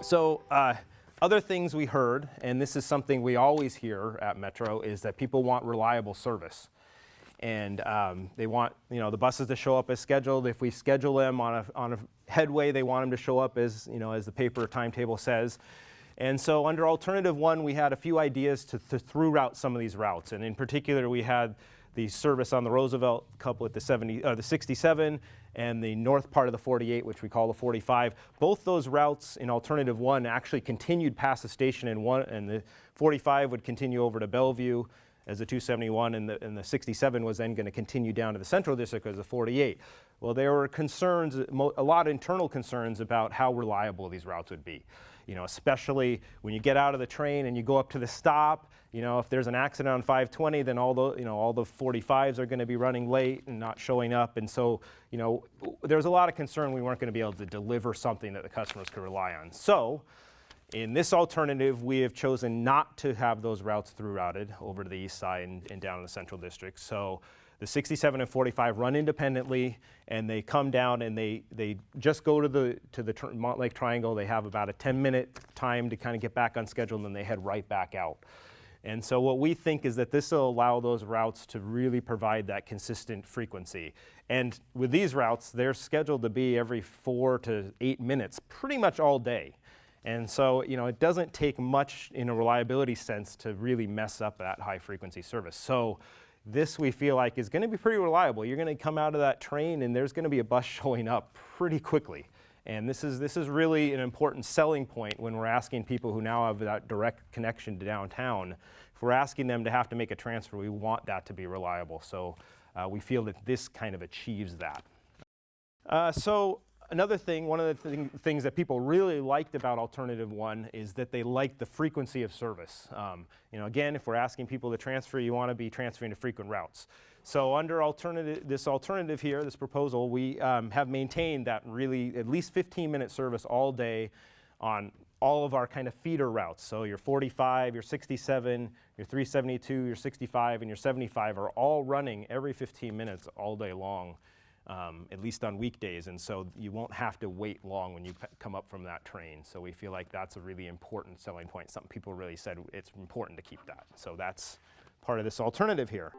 So other things we heard, and this is something we always hear at Metro, is that people want reliable service. And they want, the buses to show up as scheduled. If we schedule them on a headway, they want them to show up as, as the paper timetable says. And so under Alternative 1, we had a few ideas to through route some of these routes. And in particular, we had the service on the Roosevelt coupled with the 67 and the north part of the 48, which we call the 45. Both those routes in Alternative 1 actually continued past the station, and the 45 would continue over to Bellevue as the 271, and the 67 was then going to continue down to the Central District as the 48. Well, there were concerns, a lot of internal concerns about how reliable these routes would be. Especially when you get out of the train and you go up to the stop, if there's an accident on 520, then all the 45s are going to be running late and not showing up. And so, there's a lot of concern we weren't going to be able to deliver something that the customers could rely on. So, in this alternative, we have chosen not to have those routes through routed over to the east side and down in the Central District. So the 67 and 45 run independently, and they come down and they just go to the Montlake Triangle. They have about a 10-minute time to kind of get back on schedule, and then they head right back out. And so what we think is that this will allow those routes to really provide that consistent frequency. And with these routes, they're scheduled to be every 4 to 8 minutes, pretty much all day. And so, it doesn't take much in a reliability sense to really mess up that high frequency service. So this we feel like is going to be pretty reliable. You're going to come out of that train and there's going to be a bus showing up pretty quickly. And this is really an important selling point when we're asking people who now have that direct connection to downtown. If we're asking them to have to make a transfer, we want that to be reliable. So we feel that this kind of achieves that. Another thing, one of the things that people really liked about Alternative 1 is that they liked the frequency of service. Again, if we're asking people to transfer, you want to be transferring to frequent routes. So under this alternative here, this proposal, we have maintained that really at least 15-minute service all day on all of our kind of feeder routes. So your 45, your 67, your 372, your 65, and your 75 are all running every 15 minutes all day long. At least on weekdays, and so you won't have to wait long when you come up from that train. So we feel like that's a really important selling point. Some people really said it's important to keep that. So that's part of this alternative here.